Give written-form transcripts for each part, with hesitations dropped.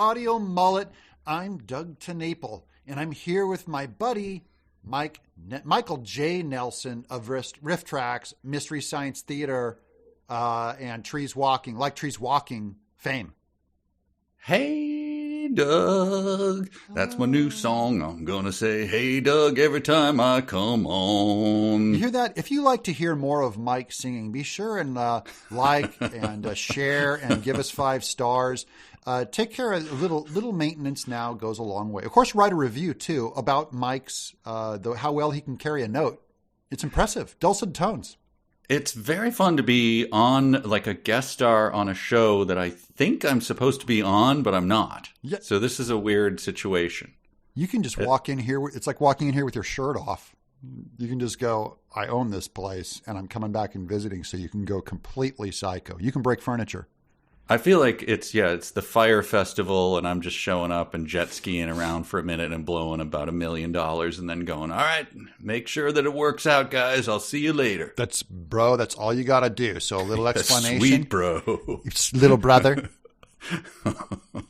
Audio Mullet. I'm Doug TeNapel, and I'm here with my buddy, Michael J. Nelson of Riff Tracks, Mystery Science Theater, and Trees Walking fame. Hey, Doug. That's my new song. I'm going to say, hey, Doug, every time I come on. You hear that? If you like to hear more of Mike singing, be sure and like and share and give us 5 stars. Take care of little maintenance now goes a long way. Of course, write a review, too, about Mike's, how well he can carry a note. It's impressive. Dulcet tones. It's very fun to be on, like a guest star on a show that I think I'm supposed to be on, but I'm not. Yeah. So this is a weird situation. You can just walk in here. It's like walking in here with your shirt off. You can just go, I own this place, and I'm coming back and visiting, so you can go completely psycho. You can break furniture. I feel like it's the Fire Festival, and I'm just showing up and jet skiing around for a minute and blowing about $1 million and then going, all right, make sure that it works out, guys. I'll see you later. That's all you got to do. So a little explanation. Sweet, bro. Little brother.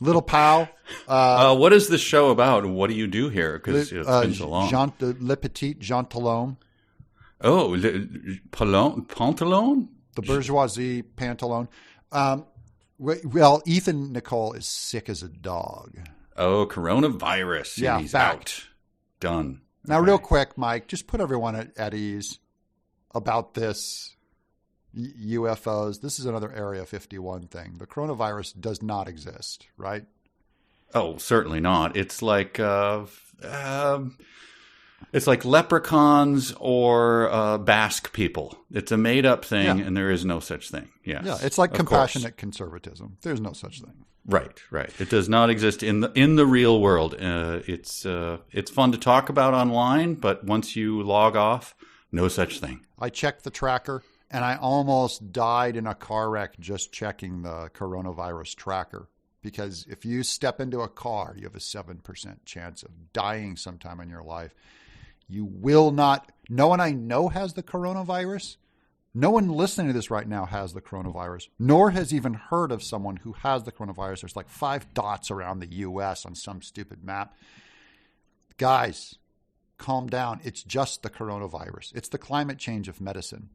Little pal. What is this show about? What do you do here? Because it's been so long. Le Petit Gentilhomme. Oh, Pantalone? The bourgeoisie pantalone. Well, Ethan Nicole is sick as a dog. Oh, coronavirus. Yeah, he's back. out. Done. Now, real quick, Mike, just put everyone at ease about this UFOs. This is another Area 51 thing. The coronavirus does not exist, right? Oh, certainly not. It's like leprechauns or Basque people. It's a made-up thing, and there is no such thing. Yes. Yeah, it's like compassionate conservatism. There's no such thing. Right. It does not exist in the real world. It's fun to talk about online, but once you log off, no such thing. I checked the tracker, and I almost died in a car wreck just checking the coronavirus tracker. Because if you step into a car, you have a 7% chance of dying sometime in your life. You will not. No one I know has the coronavirus. No one listening to this right now has the coronavirus, nor has even heard of someone who has the coronavirus. There's like 5 dots around the U.S. on some stupid map. Guys, calm down. It's just the coronavirus. It's the climate change of medicine.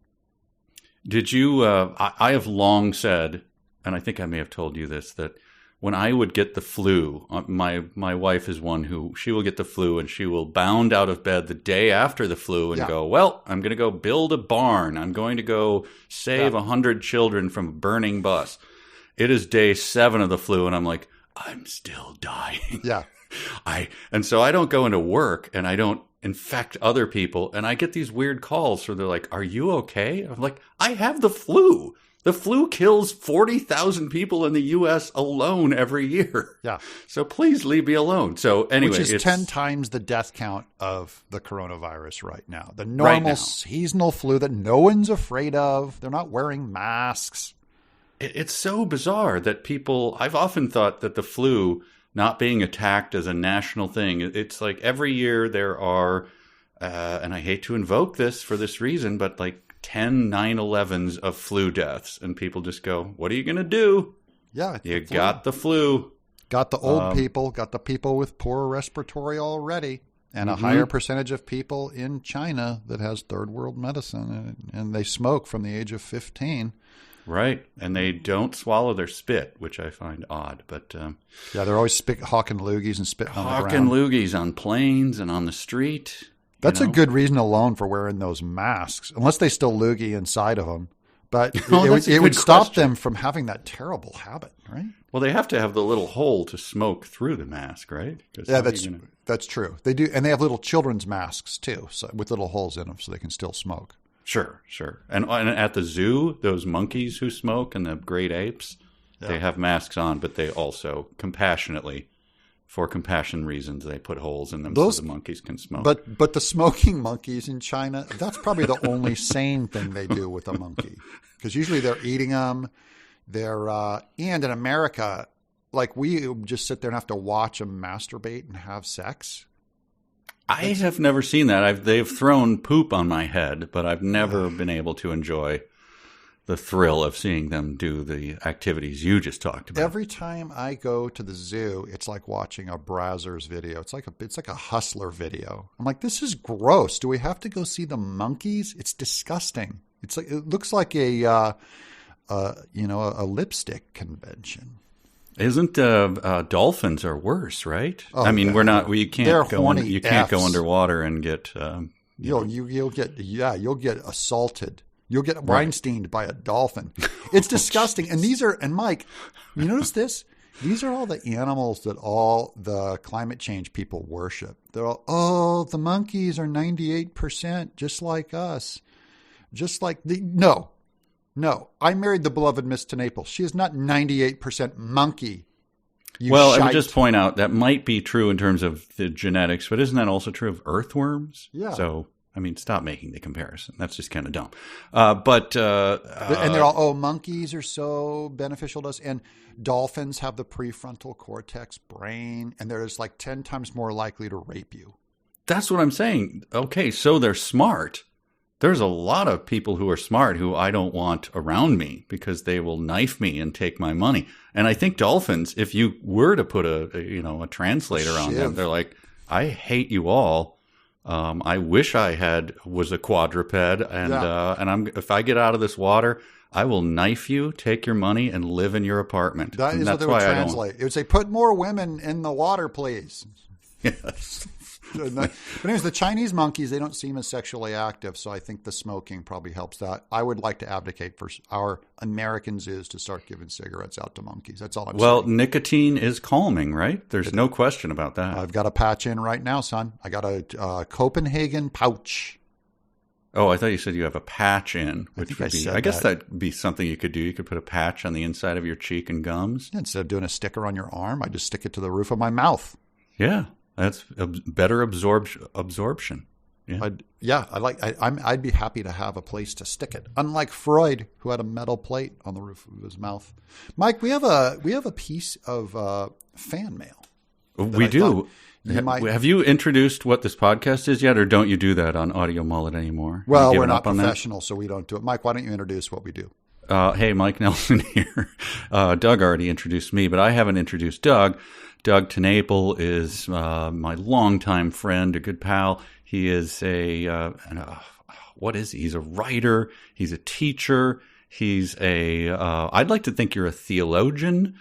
Did you? I have long said, and I think I may have told you this, that when I would get the flu, my wife is one who she will get the flu and she will bound out of bed the day after the flu and go, well, I'm going to go build a barn. I'm going to go save 100 children from a burning bus. It is day 7 of the flu and I'm like, I'm still dying. Yeah. And so I don't go into work and I don't infect other people. And I get these weird calls where they're like, are you okay? I'm like, I have the flu. The flu kills 40,000 people in the U.S. alone every year. Yeah. So please leave me alone. So anyway. Which is 10 times the death count of the coronavirus right now. The normal seasonal flu that no one's afraid of. They're not wearing masks. It's so bizarre that people, I've often thought that the flu not being attacked as a national thing, it's like every year there are, and I hate to invoke this for this reason, but like 10 9/11s of flu deaths, and people just go, what are you going to do? Yeah. You got the flu. Got the old people, got the people with poor respiratory already, and a higher percentage of people in China that has third world medicine, and they smoke from the age of 15. Right, and they don't swallow their spit, which I find odd. But yeah, they're always hawking loogies and spitting on the ground. Hawking loogies on planes and on the street. That's a good reason alone for wearing those masks, unless they still loogie inside of them. But it would stop them from having that terrible habit, right? Well, they have to have the little hole to smoke through the mask, right? Yeah, that's true. They do, and they have little children's masks too, so with little holes in them, so they can still smoke. Sure. And at the zoo, those monkeys who smoke and the great apes, they have masks on, but they also compassionately, for compassion reasons, they put holes in them so the monkeys can smoke. But the smoking monkeys in China, that's probably the only sane thing they do with a monkey. Because usually they're eating them. And in America, like we just sit there and have to watch them masturbate and have sex. I have never seen that. They've thrown poop on my head, but I've never been able to enjoy the thrill of seeing them do the activities you just talked about. Every time I go to the zoo, it's like watching a Brazzers video. It's like a Hustler video. I'm like, this is gross. Do we have to go see the monkeys? It's disgusting. It looks like a lipstick convention. Isn't dolphins are worse, right? Oh, I mean, yeah. you can't go underwater and get you'll get assaulted. You'll get Weinsteined by a dolphin. It's disgusting. And Mike, you notice this? These are all the animals that all the climate change people worship. They're all, the monkeys are 98% just like us. No. I married the beloved Miss Tenaples. She is not 98% monkey. I would just point out that might be true in terms of the genetics, but isn't that also true of earthworms? Yeah. So, I mean, stop making the comparison. That's just kind of dumb. And they're all, monkeys are so beneficial to us. And dolphins have the prefrontal cortex brain, and they're just like 10 times more likely to rape you. That's what I'm saying. Okay, so they're smart. There's a lot of people who are smart who I don't want around me because they will knife me and take my money. And I think dolphins, if you were to put a translator on them, they're like, I hate you all. I wish I was a quadruped, and if I get out of this water, I will knife you, take your money, and live in your apartment. That is what they would translate. It would say, "Put more women in the water, please." Yes. But anyways, the Chinese monkeys, they don't seem as sexually active, so I think the smoking probably helps that. I would like to advocate for our American zoos to start giving cigarettes out to monkeys. That's all I'm saying. Well, nicotine is calming, right? There's no question about that. I've got a patch in right now, son. I got a Copenhagen pouch. Oh, I thought you said you have a patch in, which would be, I guess that'd be something you could do. You could put a patch on the inside of your cheek and gums. Yeah, instead of doing a sticker on your arm, I just stick it to the roof of my mouth. Yeah. That's a better absorption. Yeah. I'd be happy to have a place to stick it. Unlike Freud, who had a metal plate on the roof of his mouth. Mike, we have a piece of fan mail. We do. Have you introduced what this podcast is yet, or don't you do that on Audio Mullet anymore? Well, we're not professional, so we don't do it. Mike, why don't you introduce what we do? Hey, Mike Nelson here. Doug already introduced me, but I haven't introduced Doug. Doug Tenaple is my longtime friend, a good pal. He is what is he? He's a writer. He's a teacher. He's I'd like to think you're a theologian.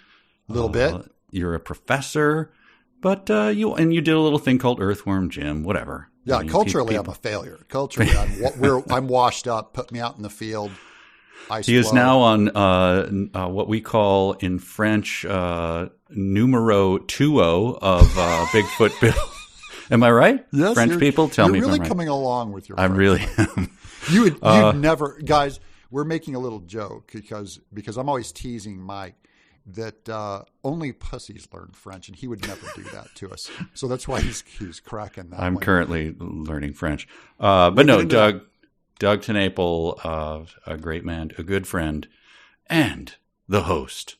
A little bit. You're a professor. But you did a little thing called Earthworm Jim, whatever. Yeah, culturally I'm a failure. Culturally I'm washed up. Put me out in the field. He is now on what we call in French numero 20 of Bigfoot Bill. Am I right? Yes. French people, tell me if I'm right. You're really coming along with your I really am. You'd never, guys, we're making a little joke because I'm always teasing Mike that only pussies learn French, and he would never do that to us. So that's why he's cracking that. I'm currently learning French. But no, Doug Tenaple, a great man, a good friend, and the host.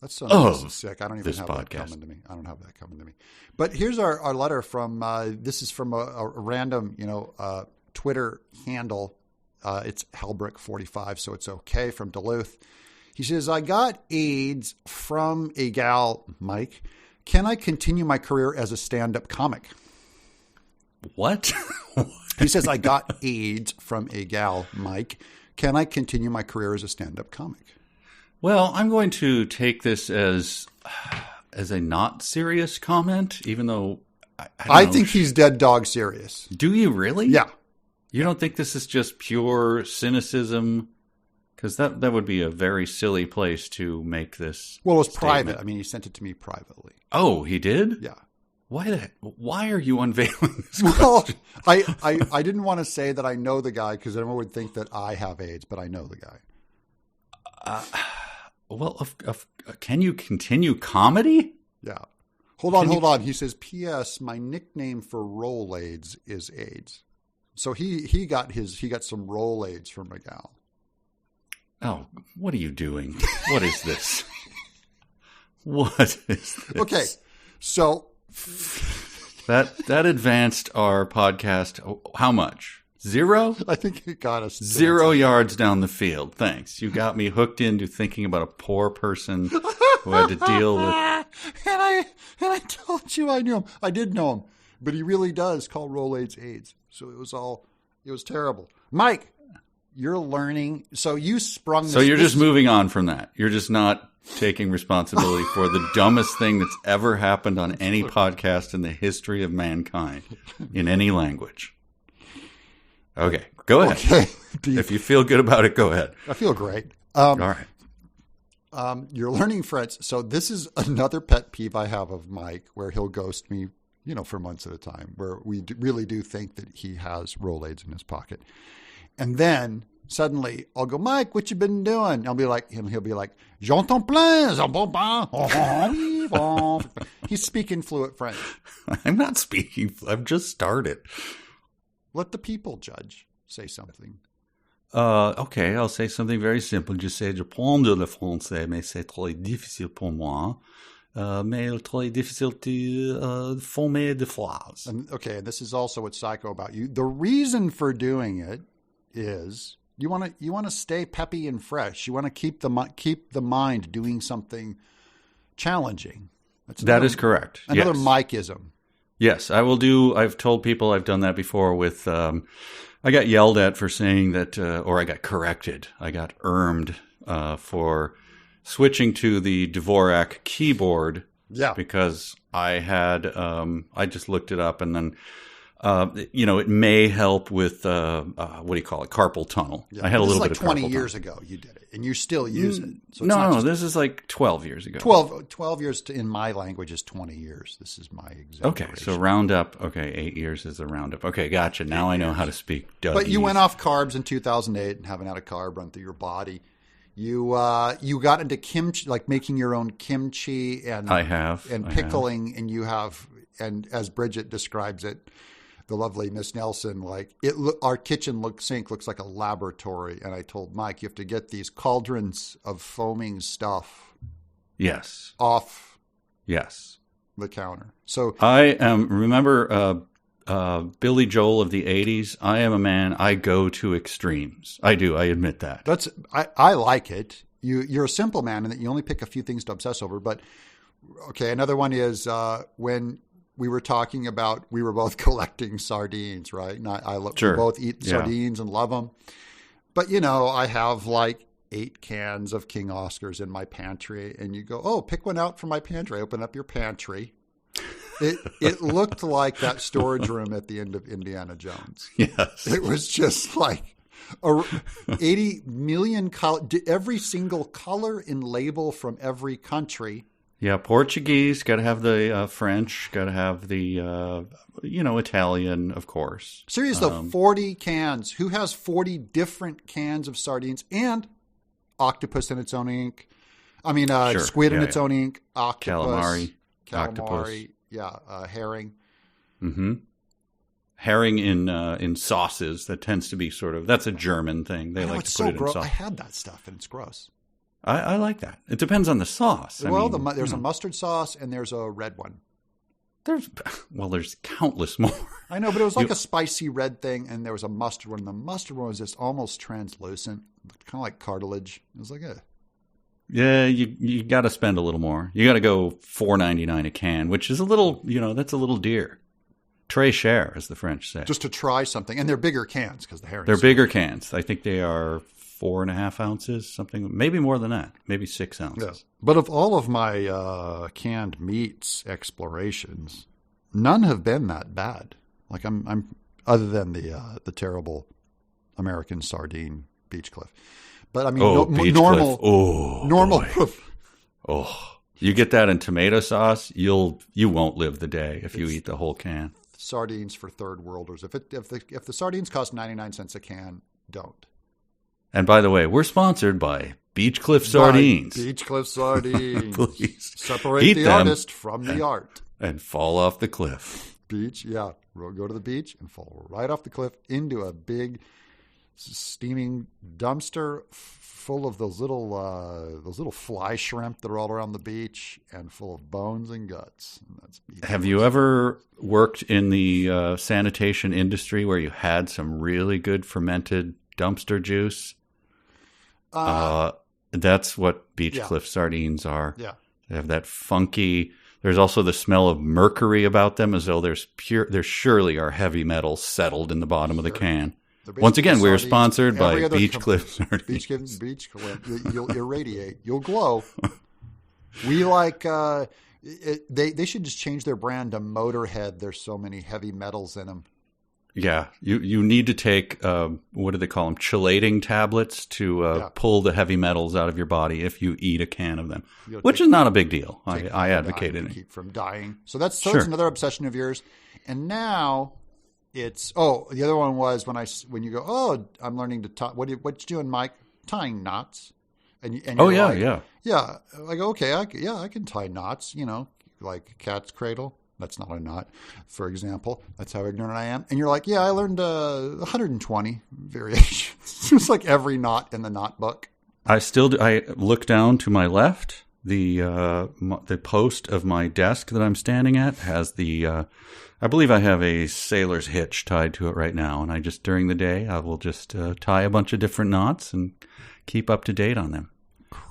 That's so sick. I don't even have that podcast. coming to me. I don't have that coming to me. But here's our letter from, this is from a random, Twitter handle. It's Helbrick45, so it's okay, from Duluth. He says, I got AIDS from a gal, Mike. Can I continue my career as a stand-up comic? What? He says, I got AIDS from a gal, Mike. Can I continue my career as a stand-up comic? Well, I'm going to take this as a not serious comment, even though I think he's dead dog serious. Do you really? Yeah. You don't think this is just pure cynicism? Because that would be a very silly place to make this. Well, it was statement. private. I mean, he sent it to me privately. Oh, he did? Yeah. Why are you unveiling this? Well, I didn't want to say that I know the guy because everyone would think that I have AIDS, but I know the guy. Can you continue comedy? Yeah. Hold on. He says, P.S. My nickname for Rolaids is AIDS. So he got some Rolaids from a gal. Oh, what are you doing? What is this? What is this? Okay, so that advanced our podcast. How much? 0? I think it got us 0 yards down the field. Thanks. You got me hooked into thinking about a poor person who had to deal with. And I told you I knew him. I did know him, but he really does call Rolaids AIDS. So it was terrible. Mike, you're learning. So you sprung this. So you're just moving on from that. You're just not taking responsibility for the dumbest thing that's ever happened on any podcast in the history of mankind in any language. Okay, go ahead. Okay. If you feel good about it, go ahead. I feel great. All right. You're learning French. So this is another pet peeve I have of Mike, where he'll ghost me, for months at a time, where we really do think that he has Rolaids in his pocket. And then suddenly I'll go, Mike, what you been doing? I'll be like, he'll be like, j'entends plein. He's speaking fluent French. I'm not speaking. I've just started. Let the people judge. Say something. Okay, I'll say something very simple. Just say, je parle le français, mais c'est très difficile pour moi. Mais très difficile de former des phrases. Okay, this is also what's psycho about you. The reason for doing it is you want to stay peppy and fresh. You want to keep the mind doing something challenging. That is correct. Another yes. Mikeism. Yes, I will do. I've told people I've done that before with, I got yelled at for saying that, or I got corrected. I got for switching to the Dvorak keyboard. Yeah. Because I had, I just looked it up and then, it may help with, what do you call it? Carpal tunnel. Yeah. I had a little bit of carpal tunnel. This is like 20 years ago you did it. And you still use it. So no, this is like 12 years ago. 12 years in my language is 20 years. This is my exaggeration. Okay, so round up. Okay, 8 years is the roundup. Okay, gotcha. Now I know how to speak Dougie's. But you went off carbs in 2008 and haven't had a carb run through your body. You got into kimchi, like making your own kimchi and I have and pickling, and you have, and as Bridget describes it, the lovely Miss Nelson, like our kitchen sink looks like a laboratory. And I told Mike, you have to get these cauldrons of foaming stuff. Yes. Off. Yes. The counter. So I remember Billy Joel of the 80s. I am a man. I go to extremes. I do. I admit that. I like it. You're a simple man in that you only pick a few things to obsess over. But okay, another one is when we were talking about, we were both collecting sardines, right? And we both eat sardines and love them. But, I have like 8 cans of King Oscars in my pantry. And you go, oh, pick one out from my pantry. I open up your pantry. It looked like that storage room at the end of Indiana Jones. Yes. It was just like 80 million every single color and label from every country. Yeah, Portuguese, got to have the French, got to have the, Italian, of course. Serious though, 40 cans. Who has 40 different cans of sardines and octopus in its own ink? I mean, squid in its own ink, octopus. Calamari, octopus. Yeah, herring. Mm-hmm. Herring in sauces. That tends to be that's a German thing. They like to put it in sauce. I had that stuff and it's gross. I like that. It depends on the sauce. There's a mustard sauce and there's a red one. There's countless more. I know, but it was like a spicy red thing, and there was a mustard one. And the mustard one was just almost translucent, kind of like cartilage. It was like Yeah, you got to spend a little more. You got to go $4.99 a can, which is a little, that's a little dear. Très cher, as the French say. Just to try something, and they're bigger cans because the herring. They're bigger cans. I think they are 4.5 ounces, something, maybe more than that, maybe 6 ounces. Yeah. But of all of my canned meats explorations, none have been that bad. Like I'm other than the terrible American sardine beach cliff. But I mean, normal. You get that in tomato sauce, you won't live the day if you eat the whole can. Sardines for third worlders. If the sardines cost 99 cents a can, don't. And by the way, we're sponsored by Beach Cliff Sardines. Beach Cliff Sardines. Please. Separate the artist from the art. And fall off the cliff. Beach, yeah. We'll go to the beach and fall right off the cliff into a big steaming dumpster full of those little fly shrimp that are all around the beach and full of bones and guts. And that's Have you ever worked in the sanitation industry where you had some really good fermented dumpster juice? That's what beach cliff sardines are. Yeah. They have that funky. There's also the smell of mercury about them, as though there surely are heavy metals settled in the bottom of the can. Once again, we are sponsored by Beach Cliff Sardines. Beach Cliff. You'll irradiate. You'll glow. We like. They should just change their brand to Motorhead. There's so many heavy metals in them. Yeah, you need to take what do they call them? Chelating tablets to pull the heavy metals out of your body if you eat a can of them, which is not a big deal. I advocate it. Keep from dying. So that's another obsession of yours. And now it's the other one was when you go, I'm learning to tie. What you doing, Mike? Tying knots. And you're yeah. I go, okay, I can tie knots. Like a cat's cradle. That's not a knot, for example. That's how ignorant I am. And you're like, yeah, I learned 120 variations. It's like every knot in the knot book. I look down to my left. The post of my desk that I'm standing at has I believe I have a sailor's hitch tied to it right now. And during the day, I will just tie a bunch of different knots and keep up to date on them.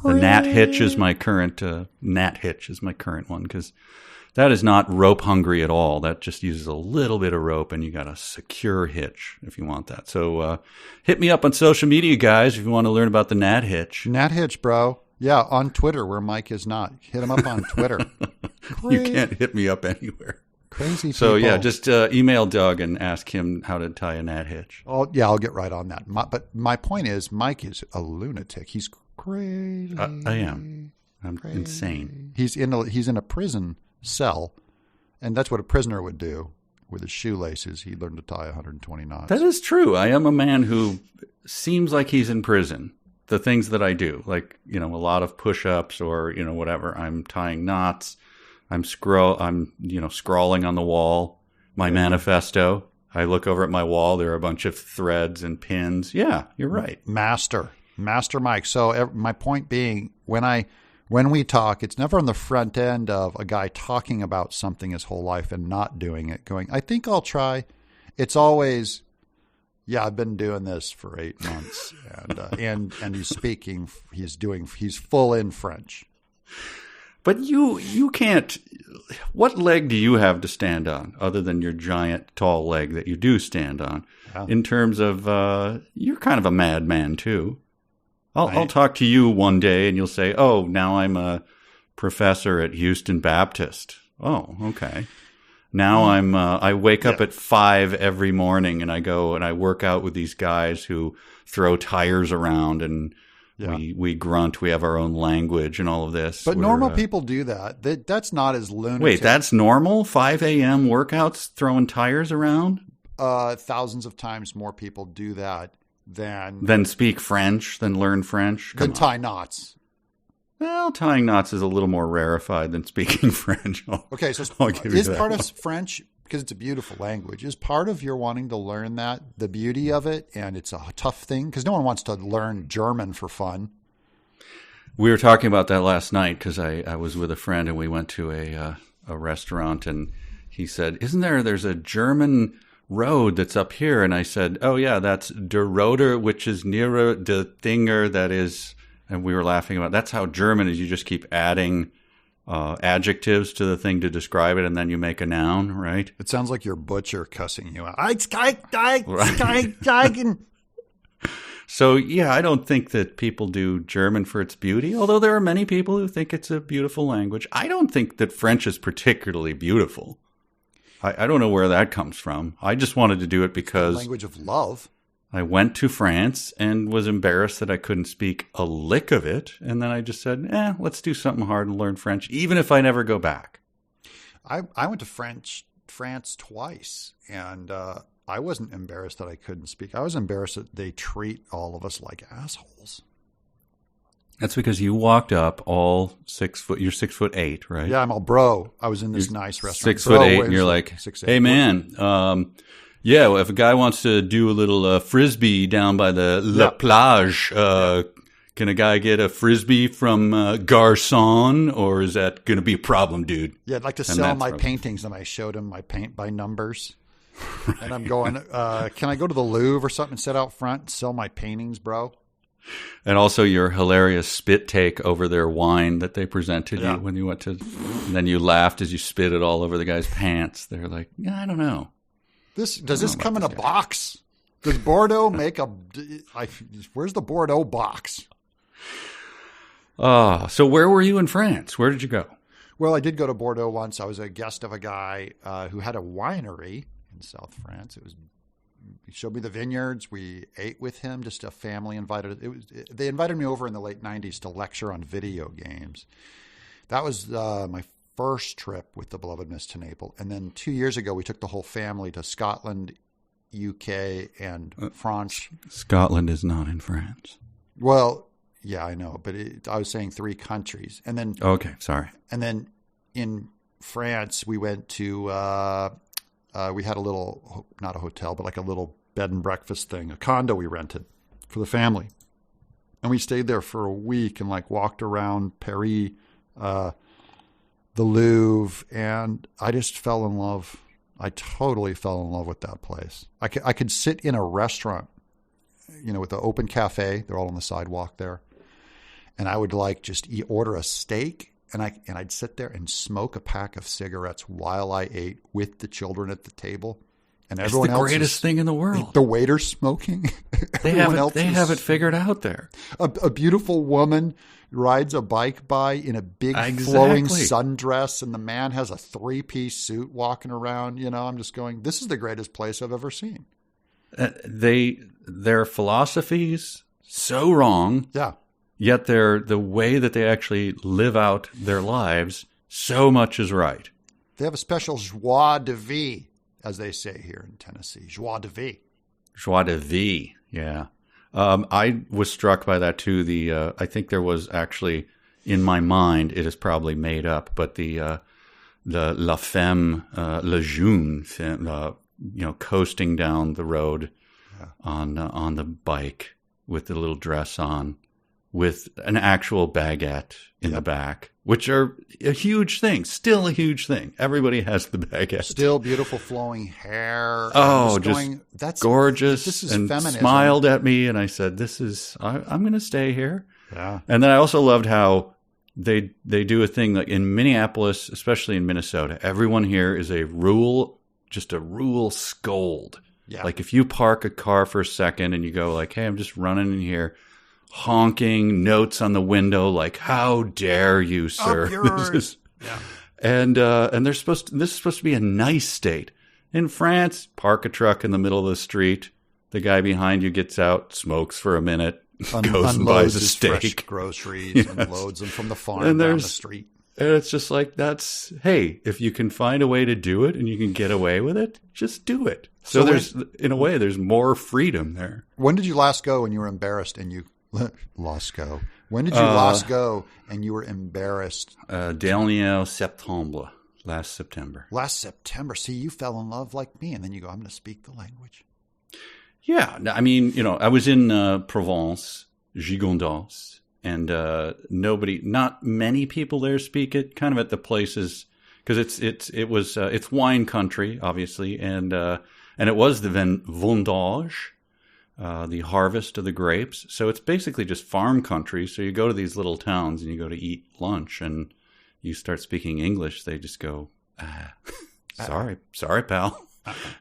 The gnat hitch is my current one because that is not rope hungry at all. That just uses a little bit of rope, and you got a secure hitch if you want that. So hit me up on social media, guys, if you want to learn about the gnat hitch. Gnat hitch, bro. Yeah, on Twitter, where Mike is not. Hit him up on Twitter. You can't hit me up anywhere. Crazy people. So, yeah, just email Doug and ask him how to tie a gnat hitch. Oh, yeah, I'll get right on that. But my point is, Mike is a lunatic. He's crazy. I am. I'm insane. He's in a prison cell, and that's what a prisoner would do with his shoelaces. He learned to tie 120 knots. That is true. I am a man who seems like he's in prison. The things that I do, like a lot of push-ups or whatever. I'm tying knots. I'm scrawling on the wall my manifesto. I look over at my wall. There are a bunch of threads and pins. Yeah, you're right. Master Mike. So my point being, when we talk, it's never on the front end of a guy talking about something his whole life and not doing it, going, I think I'll try. It's always, I've been doing this for 8 months. And he's speaking, he's full in French. But you can't, what leg do you have to stand on other than your giant tall leg that you do stand on? Yeah. In terms of, you're kind of a madman too. I'll talk to you one day and you'll say, oh, now I'm a professor at Houston Baptist. Oh, okay. Now I wake up at 5 every morning and I go and I work out with these guys who throw tires around and we grunt. We have our own language and all of this. But normal people do that. That's not as lunatic. Wait, that's normal? 5 a.m. workouts throwing tires around? Thousands of times more people do that than speak French, than learn French. Than tie knots. Well, tying knots is a little more rarefied than speaking French. Okay, so is part of French, because it's a beautiful language, is part of your wanting to learn that the beauty of it, and it's a tough thing? Because no one wants to learn German for fun. We were talking about that last night because I was with a friend and we went to a restaurant and he said, there's a German road that's up here, and I said, oh yeah, that's der Roder, which is nearer the Dinger that is, and we were laughing about that's how German is. You just keep adding adjectives to the thing to describe it, and then you make a noun, right? It sounds like your butcher cussing you out. So yeah, I don't think that people do German for its beauty, although there are many people who think it's a beautiful language. I don't think that French is particularly beautiful. I don't know where that comes from. I just wanted to do it because language of love. I went to France and was embarrassed that I couldn't speak a lick of it. And then I just said, let's do something hard and learn French, even if I never go back. I went to France twice, and I wasn't embarrassed that I couldn't speak. I was embarrassed that they treat all of us like assholes. That's because you walked up all 6 foot. You're 6'8", right? Yeah, I'm all bro. I was in this nice restaurant. 6'8", and you're like, hey man, Yeah, well, if a guy wants to do a little frisbee down by the La Plage, can a guy get a frisbee from Garçon, or is that going to be a problem, dude? Yeah, I'd like to sell my paintings, and I showed him my paint by numbers. Right. And I'm going, can I go to the Louvre or something and sit out front and sell my paintings, bro? And also your hilarious spit take over their wine that they presented you when you went to, and then you laughed as you spit it all over the guy's pants. They're like, yeah, I don't know. Does this come in a box? Does Bordeaux make a? Where's the Bordeaux box? So where were you in France? Where did you go? Well, I did go to Bordeaux once. I was a guest of a guy who had a winery in South France. He showed me the vineyards. We ate with him. Just a family invited. They invited me over in the late '90s to lecture on video games. That was my first trip with the beloved Miss to Naples. And then 2 years ago, we took the whole family to Scotland, UK, and France. Scotland is not in France. Well, yeah, I know. But I was saying 3 countries. And then okay, sorry. And then in France, we went to, we had a little, not a hotel, but like a little bed and breakfast thing, a condo we rented for the family. And we stayed there for a week and like walked around Paris, the Louvre, and I just fell in love. I totally fell in love with that place. I could sit in a restaurant, with the open cafe. They're all on the sidewalk there. And I would like just order a steak, and I'd sit there and smoke a pack of cigarettes while I ate with the children at the table. And everyone else, it's the greatest thing in the world. The waiter's smoking. They have it figured out there. A beautiful woman rides a bike by in a big flowing sundress, and the man has a 3-piece suit walking around. I'm just going, this is the greatest place I've ever seen. Their philosophies so wrong. Yeah. Yet the way that they actually live out their lives, so much is right. They have a special joie de vivre, as they say here in Tennessee. Joie de vivre. Joie de vivre, yeah. I was struck by that too. I think there was actually, in my mind, it is probably made up, but the La Femme, Le Jeune, coasting down the road on the bike with the little dress on, with an actual baguette in the back, which are a huge thing, still a huge thing. Everybody has the baguette. Still beautiful flowing hair. Oh, that's gorgeous. This is and feminism. Smiled at me, and I said, I'm going to stay here. Yeah. And then I also loved how they do a thing like in Minneapolis, especially in Minnesota, everyone here is a rule scold. Yeah. Like if you park a car for a second and you go like, hey, I'm just running in here, honking, notes on the window like, how dare you, sir? And this is supposed to be a nice state. In France, park a truck in the middle of the street. The guy behind you gets out, smokes for a minute, goes and buys a steak, fresh groceries, and loads them from the farm down the street. And it's just like, hey, if you can find a way to do it and you can get away with it, just do it. So there's more freedom there. When did you last go and you were embarrassed and you last go? When did you last go and you were embarrassed? Dernier septembre, last September. Last September. See, you fell in love like me, and then you go, I'm going to speak the language. Yeah. I mean, I was in Provence, Gigondas, and not many people there speak it, kind of at the places, because it's wine country, obviously, and it was the vendage, the harvest of the grapes. So it's basically just farm country. So you go to these little towns and you go to eat lunch and you start speaking English. They just go, sorry, pal.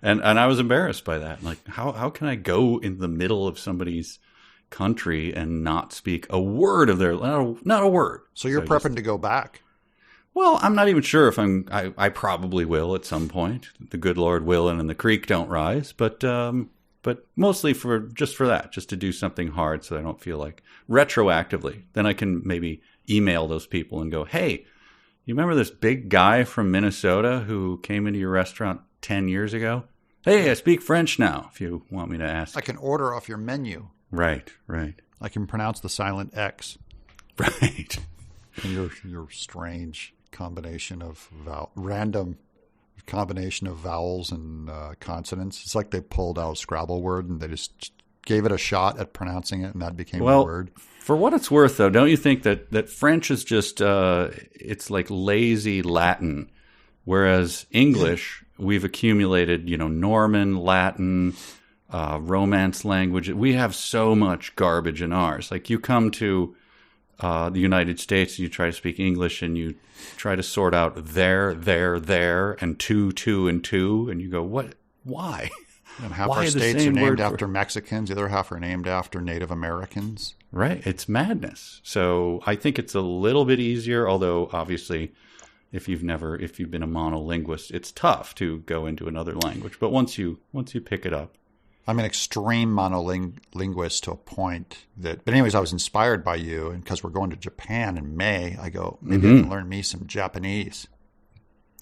And I was embarrassed by that. Like, how can I go in the middle of somebody's country and not speak a word of their, not a word. So you're prepping to go back. Well, I'm not even sure if I probably will at some point. The good Lord willing and the creek don't rise, but mostly just to do something hard so I don't feel like retroactively. Then I can maybe email those people and go, hey, you remember this big guy from Minnesota who came into your restaurant 10 years ago? Hey, I speak French now, if you want me to ask. I can order off your menu. Right. I can pronounce the silent X. Right. And your strange combination of random combination of vowels and consonants. It's like they pulled out a Scrabble word and they just gave it a shot at pronouncing it, and that became the word. For what it's worth, though, don't you think that French is just it's like lazy Latin, whereas English, we've accumulated, Norman, Latin, Romance language. We have so much garbage in ours. Like you come to the United States and you try to speak English and you try to sort out there, and two, and two, and you go, what? Why? And half our states are named after Mexicans. The other half are named after Native Americans. Right. It's madness. So I think it's a little bit easier, although obviously if you've been a monolinguist, it's tough to go into another language. But once you pick it up. I'm an extreme monolinguist to a point but anyways, I was inspired by you, and because we're going to Japan in May, I go, maybe I can learn me some Japanese.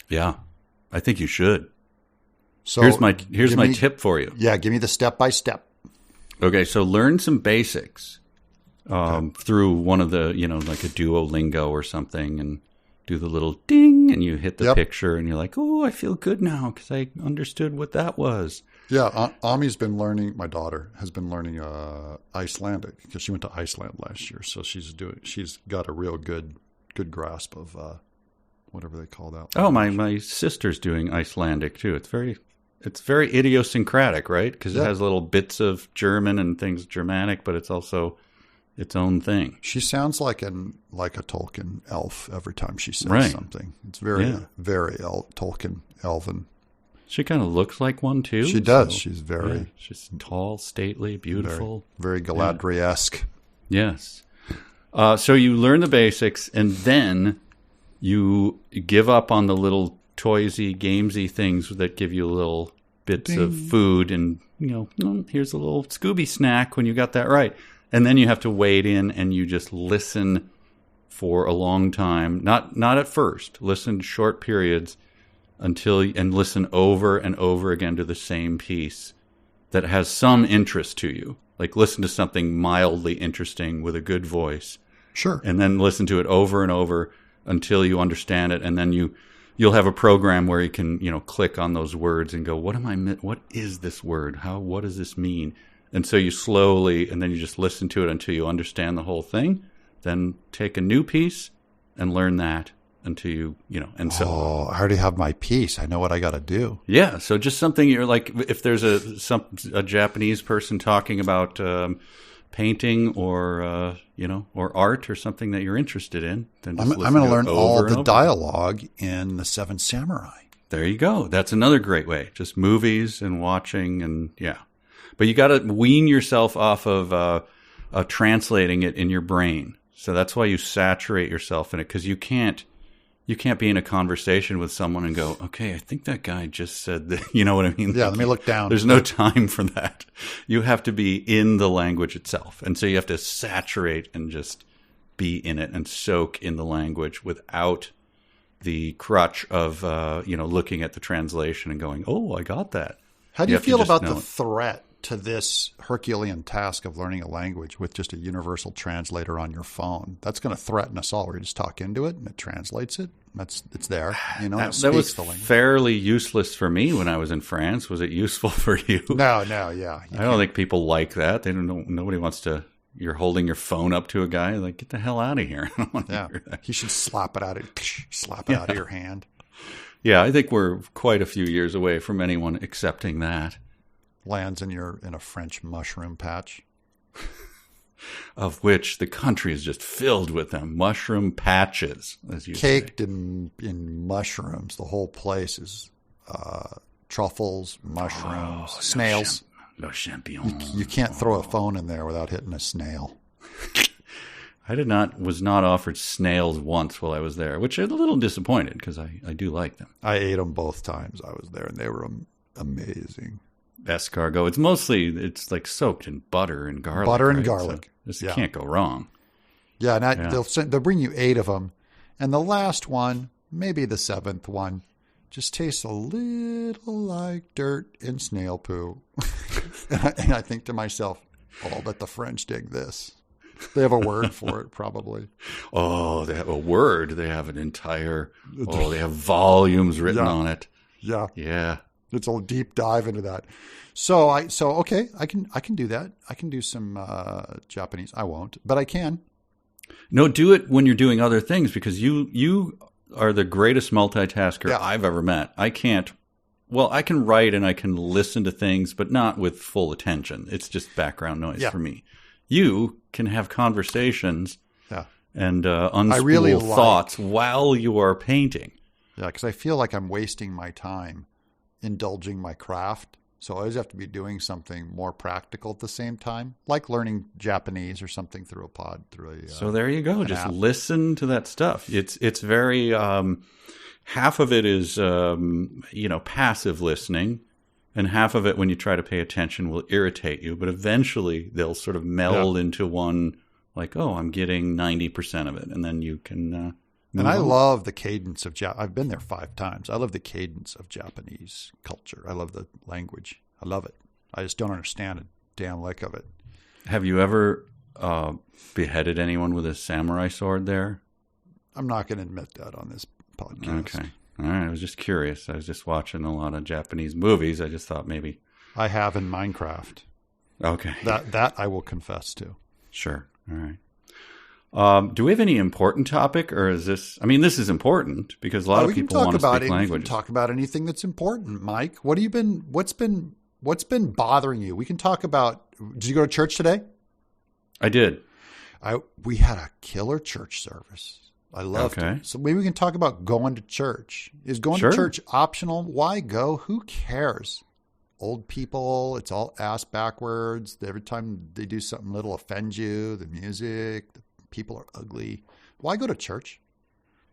Yeah. I think you should. So here's my tip for you. Yeah, give me the step-by-step. Okay, so learn some basics through one of the, like a Duolingo or something, and do the little ding, and you hit the picture, and you're like, oh, I feel good now because I understood what that was. Yeah, my daughter has been learning Icelandic because she went to Iceland last year, so she's got a real good grasp of whatever they call that. Oh, my sister's doing Icelandic too. It's very idiosyncratic, right? Because it has little bits of German and things Germanic, but it's also its own thing. She sounds like a Tolkien elf every time she says something. It's very Tolkien elven. She kind of looks like one too. She does. So, she's very she's tall, stately, beautiful, very Galadriel-esque. Yes. So you learn the basics, and then you give up on the little toysy, gamesy things that give you little bits of food, and here's a little Scooby snack when you got that right. And then you have to wade in and you just listen for a long time. Not at first. Listen short periods and listen over and over again to the same piece that has some interest to you. Like listen to something mildly interesting with a good voice. Sure. And then listen to it over and over until you understand it, and then you'll have a program where you can, click on those words and go, what is this word? What does this mean? And so you slowly, and then you just listen to it until you understand the whole thing. Then take a new piece and learn that until and so. Oh, I already have my piece. I know what I got to do. Yeah. So just something you're like, if there's a Japanese person talking about painting or art or something that you're interested in, then just I'm going to learn all the dialogue in The Seven Samurai. There you go. That's another great way. Just movies and watching and But you got to wean yourself off of translating it in your brain. So that's why you saturate yourself in it, because you can't be in a conversation with someone and go, okay, I think that guy just said that. You know what I mean? Yeah, let me look down. There's no time for that. You have to be in the language itself. And so you have to saturate and just be in it and soak in the language without the crutch of, looking at the translation and going, oh, I got that. How do you feel about the threat to this Herculean task of learning a language with just a universal translator on your phone? That's going to threaten us all. We just talk into it and it translates it. It's there. That was fairly useless for me when I was in France. Was it useful for you? No, yeah. I don't think people like that. They don't know. Nobody wants to. You're holding your phone up to a guy like, get the hell out of here. I don't want to hear that. He should slap it out of your hand. Yeah, I think we're quite a few years away from anyone accepting that. Lands in a French mushroom patch. Of which the country is just filled with them. Mushroom patches, as you Caked say. in mushrooms. The whole place is truffles, mushrooms, snails. Le champignons. You can't throw a phone in there without hitting a snail. I was not offered snails once while I was there, which I'm a little disappointed because I do like them. I ate them both times I was there, and they were amazing. Escargot. It's like soaked in butter and garlic. Butter and right? garlic. So this can't go wrong. Yeah, and they'll bring you 8 of them, and the last one, maybe the 7th one, just tastes a little like dirt and snail poo. and I think to myself, I'll bet the French dig this. They have a word for it, probably. Oh, they have a word. They have an entire. Oh, they have volumes written on it. Yeah. Yeah. It's a deep dive into that. So okay, I can do that. I can do some Japanese. I won't, but I can. No, do it when you're doing other things, because you are the greatest multitasker I've ever met. I can't. Well, I can write and I can listen to things, but not with full attention. It's just background noise for me. You can have conversations and unspool thoughts while you are painting. Yeah, because I feel like I'm wasting my time indulging my craft. So I always have to be doing something more practical at the same time, like learning Japanese or something through a pod. So there you go. Just app. Listen to that stuff. It's very half of it is passive listening, and half of it, when you try to pay attention, will irritate you. But eventually, they'll sort of meld into one. Like, oh, I'm getting 90% of it, and then you can. And I love the cadence of I've been there 5 times. I love the cadence of Japanese culture. I love the language. I love it. I just don't understand a damn lick of it. Have you ever beheaded anyone with a samurai sword there? I'm not going to admit that on this podcast. Okay. All right. I was just curious. I was just watching a lot of Japanese movies. I just thought maybe. I have in Minecraft. Okay. That I will confess to. Sure. All right. Do we have any important topic, or is this? I mean, this is important because a lot of people want to speak languages. We can talk about anything that's important, Mike. What's been bothering you? We can talk about. Did you go to church today? I did. We had a killer church service. I loved it. So maybe we can talk about going to church. Is going to church optional? Why go? Who cares? Old people, it's all ass backwards. Every time they do something little offend you, the music, the people are ugly. Why go to church?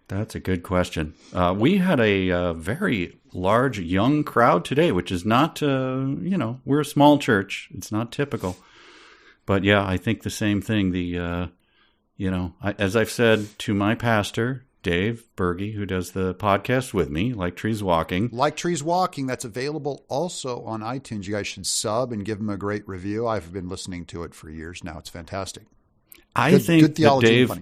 That's a good question. We had a very large young crowd today, which is not, we're a small church. It's not typical. But yeah, I think the same thing. As I've said to my pastor, Dave Berge, who does the podcast with me, Like Trees Walking. Like Trees Walking, that's available also on iTunes. You guys should sub and give them a great review. I've been listening to it for years now. It's fantastic. I think that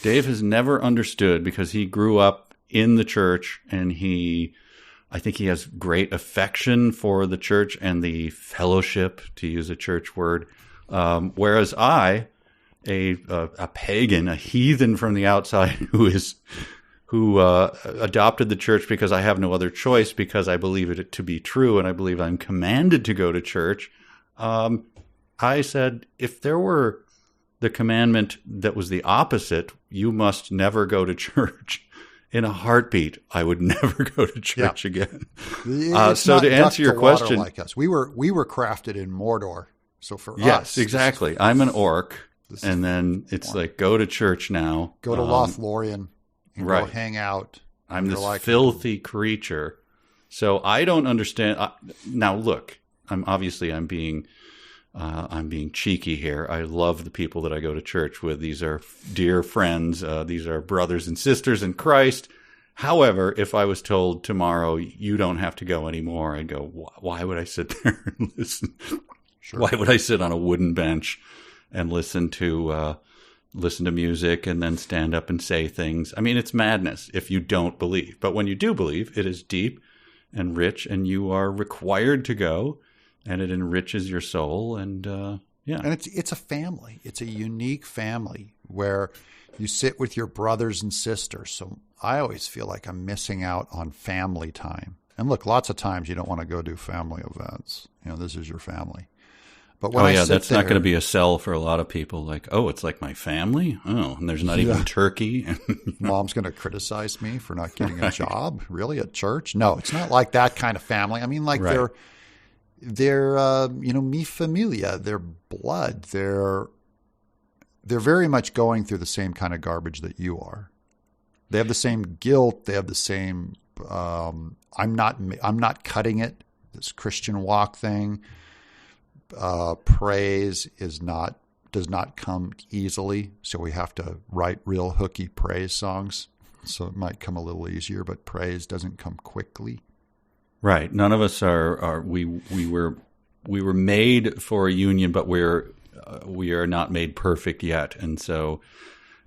Dave has never understood, because he grew up in the church, and I think he has great affection for the church and the fellowship, to use a church word. Whereas I, a pagan, a heathen from the outside, who adopted the church because I have no other choice, because I believe it to be true, and I believe I'm commanded to go to church. I said, if there were the commandment that was the opposite, you must never go to church, in a heartbeat, I would never go to church again. So to answer your question, like us. We were crafted in Mordor. So for us, yes, exactly. I'm an orc, and then it's like, go to church now. Go to Lothlorien and go hang out. I'm this filthy creature. So I don't understand. Now look, I'm being cheeky here. I love the people that I go to church with. These are dear friends. These are brothers and sisters in Christ. However, if I was told tomorrow you don't have to go anymore, I'd go, why would I sit there and listen? Sure. Why would I sit on a wooden bench and listen to music and then stand up and say things? I mean, it's madness if you don't believe. But when you do believe, it is deep and rich, and you are required to go. And it enriches your soul, and And it's a family. It's a unique family where you sit with your brothers and sisters. So I always feel like I'm missing out on family time. And look, lots of times you don't want to go do family events. This is your family. But when that's not going to be a sell for a lot of people. Like, it's like my family. Oh, and there's not even turkey. Mom's going to criticize me for not getting a job. Really, at church? No, it's not like that kind of family. I mean, like they're mi familia, their blood. They're very much going through the same kind of garbage that you are. They have the same guilt. They have the same. I'm not cutting it. This Christian walk thing. Praise does not come easily, so we have to write real hooky praise songs. So it might come a little easier, but praise doesn't come quickly. Right. None of us are. We were made for a union, but we are not made perfect yet. And so,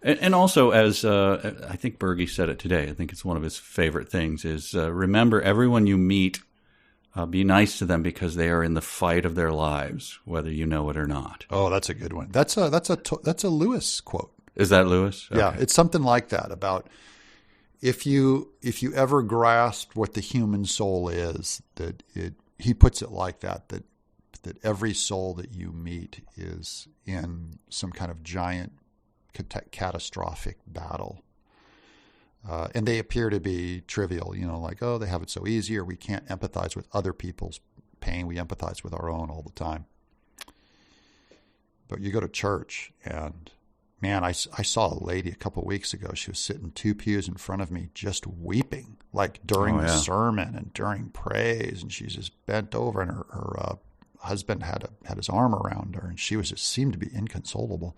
And also, as I think Berge said it today, I think it's one of his favorite things, is remember everyone you meet, be nice to them because they are in the fight of their lives, whether you know it or not. Oh, that's a good one. That's a Lewis quote. Is that Lewis? Okay. Yeah, it's something like that about if you ever grasp what the human soul is, he puts it like that every soul that you meet is in some kind of giant catastrophic battle. And they appear to be trivial, like, oh, they have it so easy, or we can't empathize with other people's pain. We empathize with our own all the time. But you go to church, and man, I saw a lady a couple of weeks ago. She was sitting 2 pews in front of me just weeping, like during the sermon and during praise. And she's just bent over, and her husband had his arm around her, and she was just seemed to be inconsolable.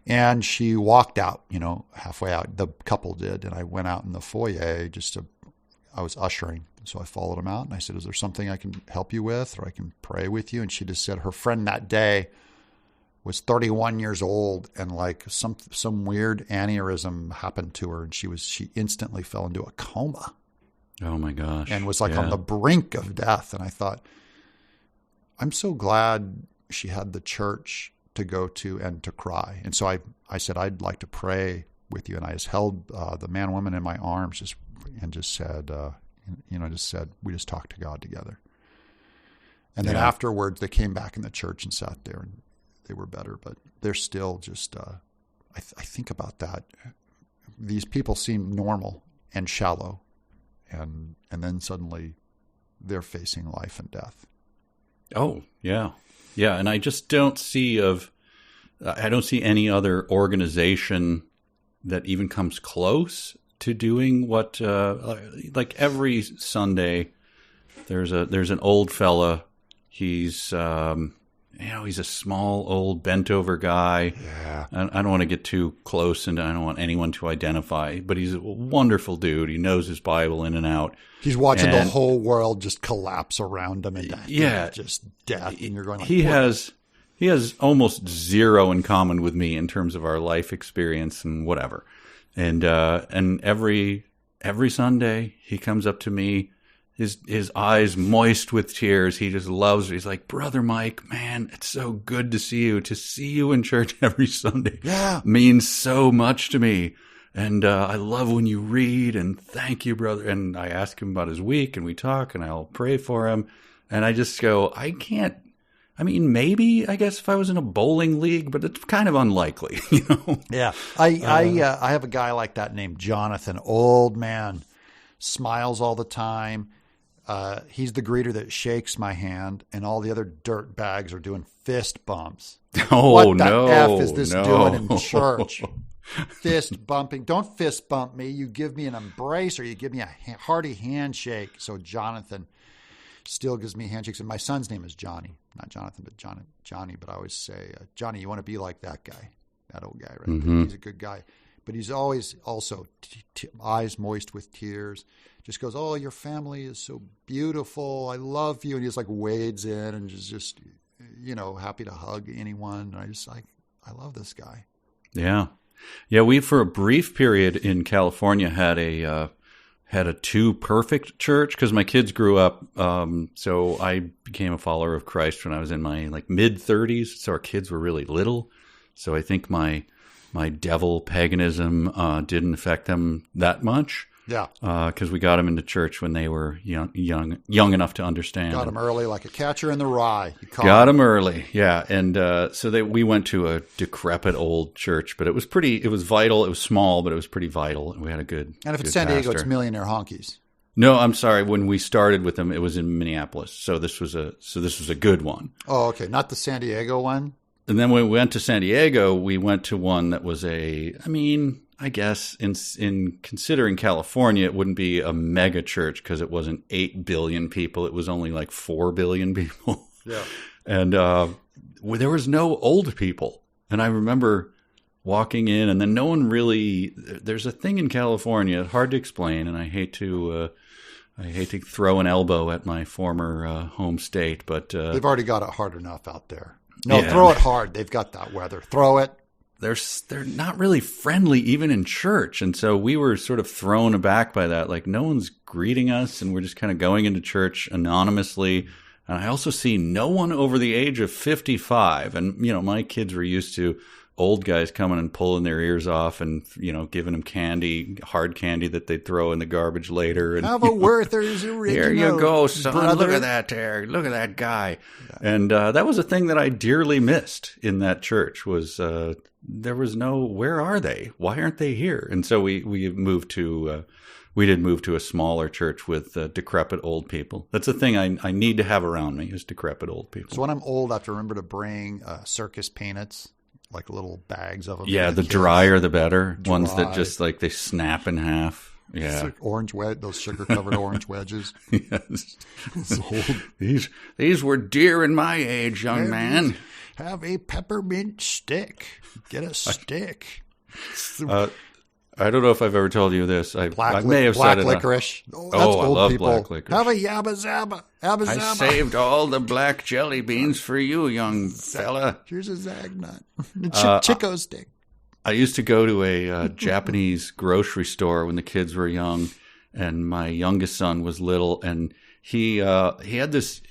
And she walked out, halfway out. The couple did, and I went out in the foyer I was ushering. So I followed them out, and I said, is there something I can help you with, or I can pray with you? And she just said her friend that day was 31 years old, and like some weird aneurysm happened to her, and she instantly fell into a coma. Oh my gosh. And was like on the brink of death. And I thought, I'm so glad she had the church to go to and to cry. And so I said, I'd like to pray with you. And I just held the man and woman in my arms just said, we just talked to God together. And then afterwards, they came back in the church and sat there, and they were better. But they're still just, I think about that. These people seem normal and shallow, and then suddenly they're facing life and death. Oh, yeah. Yeah, and I just don't see any other organization that even comes close to doing what, like every Sunday, there's an old fella. He's, he's a small, old, bent over guy. Yeah. I don't want to get too close, and I don't want anyone to identify, but he's a wonderful dude. He knows his Bible in and out. He's watching the whole world just collapse around him, and just death. And you're going like, he has almost zero in common with me in terms of our life experience and whatever. And every Sunday he comes up to me, his eyes moist with tears. He just loves it. He's like, Brother Mike, man, it's so good to see you. To see you in church every Sunday means so much to me. And I love when you read, and thank you, brother. And I ask him about his week, and we talk, and I'll pray for him. And I just go, maybe, I guess, if I was in a bowling league, but it's kind of unlikely, Yeah. I have a guy like that named Jonathan, old man, smiles all the time. He's the greeter that shakes my hand, and all the other dirt bags are doing fist bumps. What the F is this doing in church? Fist bumping. Don't fist bump me. You give me an embrace, or you give me a hearty handshake. So Jonathan still gives me handshakes. And my son's name is Johnny. Not Jonathan, but Johnny. But I always say, Johnny, you want to be like that guy, that old guy, right? Mm-hmm. He's a good guy. But he's always also eyes moist with tears. Just goes, oh, your family is so beautiful. I love you. And he just like wades in and just happy to hug anyone. And I love this guy. Yeah. Yeah, we, for a brief period in California, had a too perfect church because my kids grew up. So I became a follower of Christ when I was in my mid-30s. So our kids were really little. So I think my devil paganism didn't affect them that much. Yeah, because we got them into church when they were young enough to understand. Got them early, like a catcher in the rye. Got them early, yeah. And so we went to a decrepit old church, but it was vital. It was small, but it was pretty vital. And we had a good. And if it's San Diego, it's Millionaire Honkies. No, I'm sorry. When we started with them, it was in Minneapolis. So this was a good one. Oh, okay, not the San Diego one. And then when we went to San Diego, we went to one that was I guess in considering California, it wouldn't be a mega church because it wasn't 8 billion people. It was only like 4 billion people. Yeah. And there was no old people. And I remember walking in, and then no one really – there's a thing in California, hard to explain, and I hate to throw an elbow at my former home state. But they've already got it hard enough out there. No, yeah. Throw it hard. They've got that weather. Throw it. they're not really friendly even in church. And so we were sort of thrown aback by that. Like, no one's greeting us, and we're just kind of going into church anonymously. And I also see no one over the age of 55. And, you know, my kids were used to old guys coming and pulling their ears off and, you know, giving them candy, hard candy that they'd throw in the garbage later. And, have a Werther's original. Here you go, son. Brother. Look at that there. Look at that guy. Yeah. And that was a thing that I dearly missed in that church was there was no, where are they? Why aren't they here? And so we moved to, we did move to a smaller church with decrepit old people. That's a thing I need to have around me is decrepit old people. So when I'm old, I have to remember to bring circus peanuts. Like little bags of them. Yeah, the drier the better. Dry. Ones that just like they snap in half. Yeah, like orange those sugar-covered orange wedges. Yes, these were dear in my age, young man. Have a peppermint stick. Get a stick. I don't know if I've ever told you this. I may have said it. Black licorice. Oh, that's old I love people. Black licorice. Have a yabba zabba. Yabba zabba. I saved all the black jelly beans for you, young fella. Here's a Zagnut. Chico stick. I used to go to a Japanese grocery store when the kids were young, and my youngest son was little, and he had this.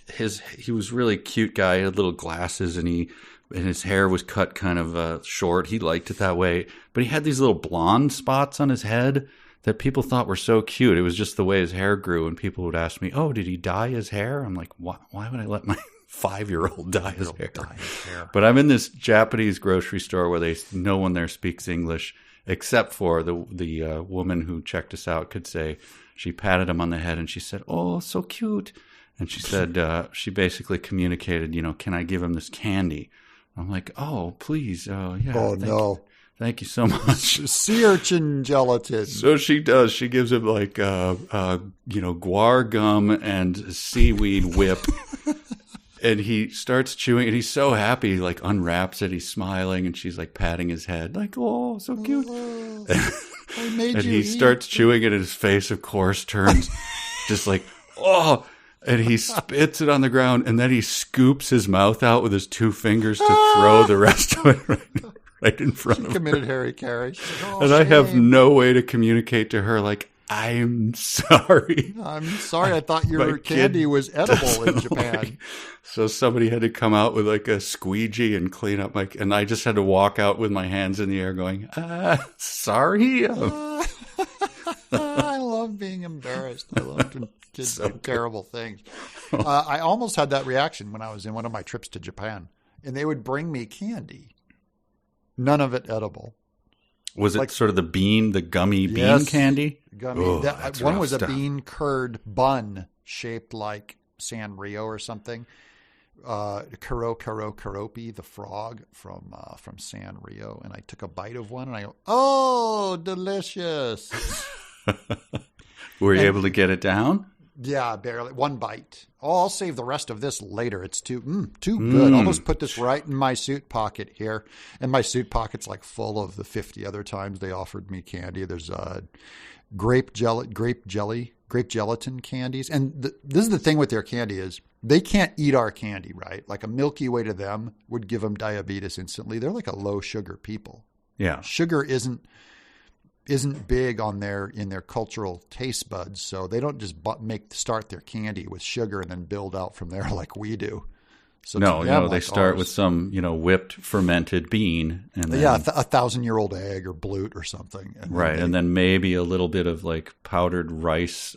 He was really cute guy. He had little glasses, and his hair was cut kind of short. He liked it that way. But he had these little blonde spots on his head that people thought were so cute. It was just the way his hair grew. And people would ask me, oh, did he dye his hair? I'm like, why would I let my 5-year-old dye his hair? But I'm in this Japanese grocery store where no one there speaks English except for the woman who checked us out could say, she patted him on the head and she said, oh, so cute. And she said, she basically communicated, you know, can I give him this candy? I'm like, oh, please. Yeah. Oh, no. Thank you so much. Sea urchin gelatin. So she does. She gives him like, guar gum and seaweed whip. And he starts chewing and he's so happy. He like unwraps it. He's smiling and she's like patting his head like, oh, so cute. I made and you he eat. starts chewing it and his face, of course, turns just like, oh. And he spits it on the ground, and then he scoops his mouth out with his 2 fingers to throw the rest of it right in front of her. Committed Harry Carey. Like, oh, and I have no way to communicate to her, like, I'm sorry. I'm sorry. I thought your candy was edible in Japan. So somebody had to come out with like a squeegee and clean up and I just had to walk out with my hands in the air going, sorry. I love being embarrassed. I love when kids do terrible things. I almost had that reaction when I was in one of my trips to Japan, and they would bring me candy. None of it edible. Was it sort of the gummy bean candy? Gummy. Oh, one was a bean curd bun shaped like Sanrio or something. Karopi, the frog from Sanrio, and I took a bite of one, and I go, "Oh, delicious!" Were you able to get it down? Yeah, barely. One bite. Oh, I'll save the rest of this later. It's too good. I'll just put this right in my suit pocket here. And my suit pocket's like full of the 50 other times they offered me candy. There's grape gelatin candies. And this is the thing with their candy is they can't eat our candy, right? Like a Milky Way to them would give them diabetes instantly. They're like a low sugar people. Yeah. Sugar isn't big in their cultural taste buds, so they don't just start their candy with sugar and then build out from there like we do. So no, they start with some whipped fermented bean, and then, a 1,000-year-old egg or blute or something, and then maybe a little bit of like powdered rice,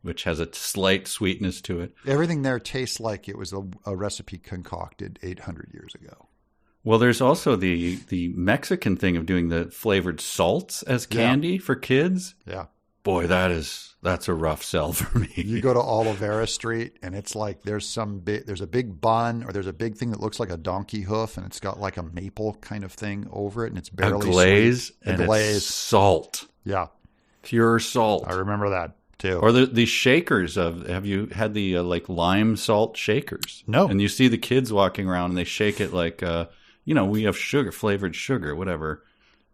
which has a slight sweetness to it. Everything there tastes like it was a recipe concocted 800 years ago. Well, there's also the Mexican thing of doing the flavored salts as candy for kids. Yeah. Boy, that's a rough sell for me. You go to Olivera Street and it's like there's a big bun or there's a big thing that looks like a donkey hoof and it's got like a maple kind of thing over it and it's barely a glaze sweet. And it's salt. Yeah. Pure salt. I remember that too. Or the shakers have you had the like lime salt shakers? No. And you see the kids walking around and they shake it like we have flavored sugar, whatever.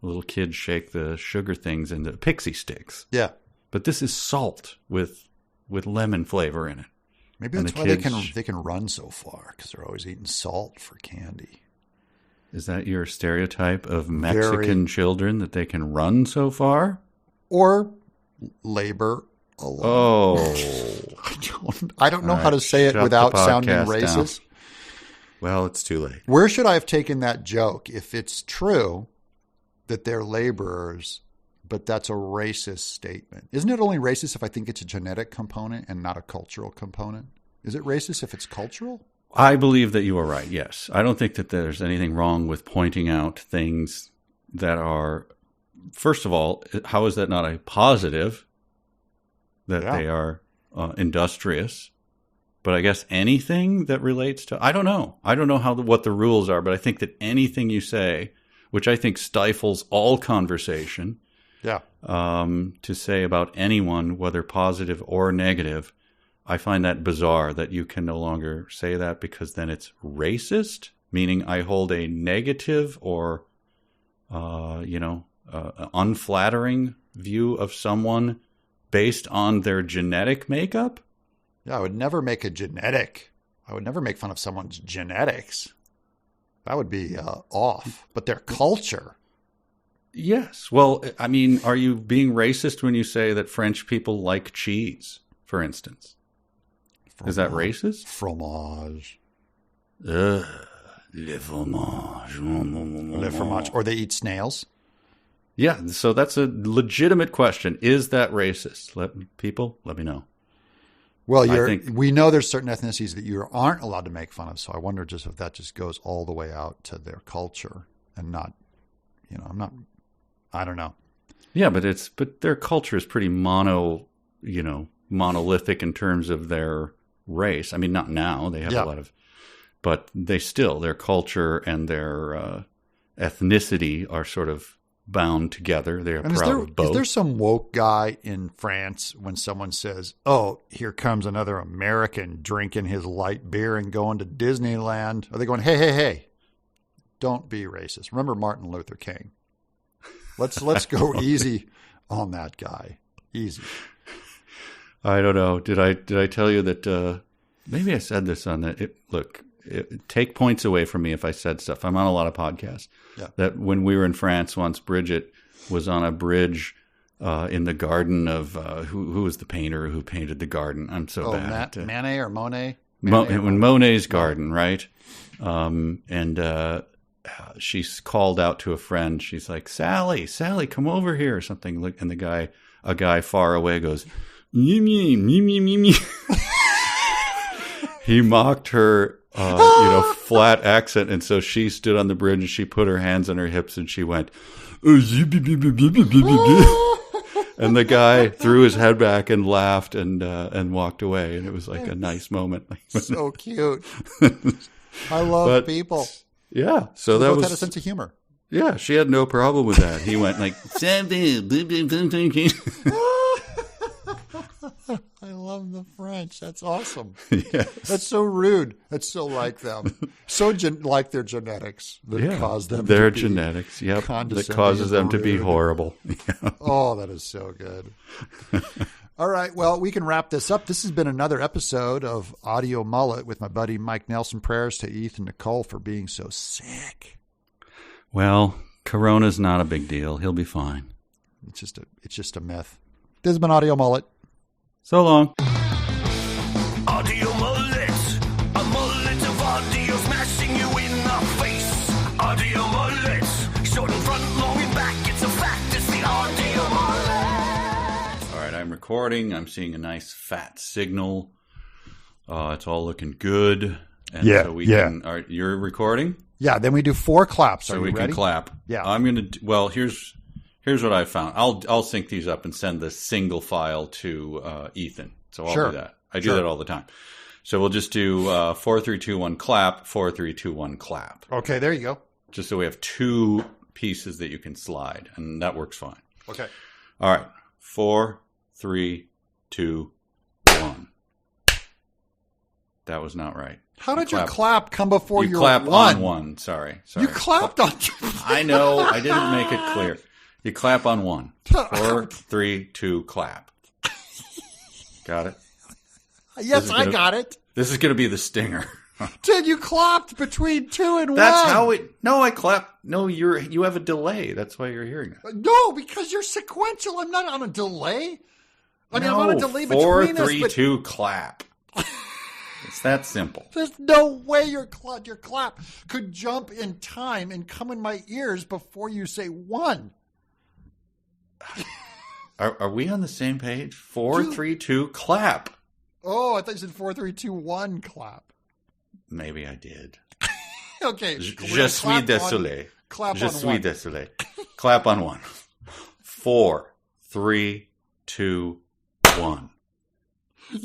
Little kids shake the sugar things into pixie sticks. Yeah. But this is salt with lemon flavor in it. Maybe that's why they can run so far, because they're always eating salt for candy. Is that your stereotype of Mexican children, that they can run so far? Or labor alone. Oh. I don't know how to say it without sounding racist. Down. Well, it's too late. Where should I have taken that joke if it's true that they're laborers, but that's a racist statement? Isn't it only racist if I think it's a genetic component and not a cultural component? Is it racist if it's cultural? I believe that you are right, yes. I don't think that there's anything wrong with pointing out things that are, first of all, how is that not a positive that they are industrious? But I guess anything that relates to, I don't know. I don't know what the rules are, but I think that anything you say, which I think stifles all conversation, to say about anyone, whether positive or negative, I find that bizarre that you can no longer say that, because then it's racist, meaning I hold a negative or, unflattering view of someone based on their genetic makeup. Yeah, I would never make fun of someone's genetics. That would be off. But their culture. Yes. Well, I mean, are you being racist when you say that French people like cheese, for instance? Is that racist? Fromage. Le fromage. Le fromage. Or they eat snails. Yeah, so that's a legitimate question. Is that racist? Let me know. Well, we know there's certain ethnicities that you aren't allowed to make fun of, so I wonder just if that just goes all the way out to their culture and not, I don't know. Yeah, but their culture is pretty monolithic in terms of their race. I mean, not now. They have a lot of, but their culture and their ethnicity are sort of bound together. They are proud of both. Is there some woke guy in France when someone says, "Oh, here comes another American drinking his light beer and going to Disneyland"? Are they going, "Hey, don't be racist"? Remember Martin Luther King? Let's go easy on that guy. Easy. I don't know. Did I tell you that? Maybe I said this on that. Take points away from me if I said stuff. I'm on a lot of podcasts. Yeah. That when we were in France once, Bridget was on a bridge in the garden of who was the painter who painted the garden? I'm so bad. Manet or Monet? Monet's garden, right? She's called out to a friend. She's like, Sally, come over here or something. And a guy far away goes, me. He mocked her, flat accent. And so she stood on the bridge and she put her hands on her hips and she went, and the guy threw his head back and laughed and walked away. And it was like a nice moment. So cute. I love people. Yeah. So that both was had a sense of humor. Yeah. She had no problem with that. He went like, I love the French. That's awesome. Yes. That's so rude. That's so like them. So like their genetics that cause them their to be genetics, that causes them to be horrible. Yeah. Oh, that is so good. All right. Well, we can wrap this up. This has been another episode of Audio Mullet with my buddy Mike Nelson. Prayers to Ethan and Nicole for being so sick. Well, Corona's not a big deal. He'll be fine. It's just a myth. This has been Audio Mullet. So long. Audio Mullet, a mullet of audio smashing you in the face. Audio Mullet, short in front, long in back. It's a fact. It's the Audio Mullet. All right, I'm recording. I'm seeing a nice fat signal. It's all looking good. And so we can. All right, you're recording? Yeah. Then we do 4 claps. So we can clap. Yeah. I'm gonna. Well, here's what I found. I'll sync these up and send the single file to Ethan. So I'll do that. I do that all the time. So we'll just do 4, 3, 2, 1 clap, 4, 3, 2, 1 clap. Okay, there you go. Just so we have 2 pieces that you can slide, and that works fine. Okay. All right. 4, 3, 2, 1. That was not right. How did your clap come before your clap one? On 1. Sorry. You clapped on 2. I know. I didn't make it clear. You clap on 1. 4, 3, 2, clap. Got it? Yes, I got it. This is going to be the stinger. Dude, you clapped between 2 and 1. That's how it. No, I clapped. No, you have a delay. That's why you're hearing it. No, because you're sequential. I'm not on a delay. I mean, no, I'm on a delay 4, between 3, us. 2, clap. It's that simple. There's no way your clap could jump in time and come in my ears before you say 1. Are we on the same page? 4, 3, 2, clap. Oh, I thought you said 4, 3, 2, 1, clap. Maybe I did. Okay. Je suis désolé. Clap Je on suis 1. désolé. Clap on 1. 4, 3, 2, 1.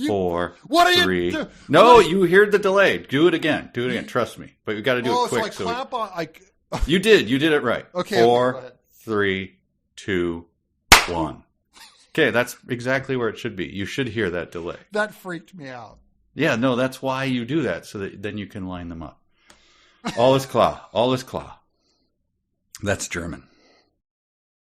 4, what are 3. you do? No, you heard the delay. Do it again. Trust me. But you got to do it quick. So I clap on. You did. You did it right. Okay. 4, 3, 2, 1. Okay, that's exactly where it should be. You should hear that delay. That freaked me out. Yeah, no, that's why you do that, so that then you can line them up. All is klar. All is klar. That's German.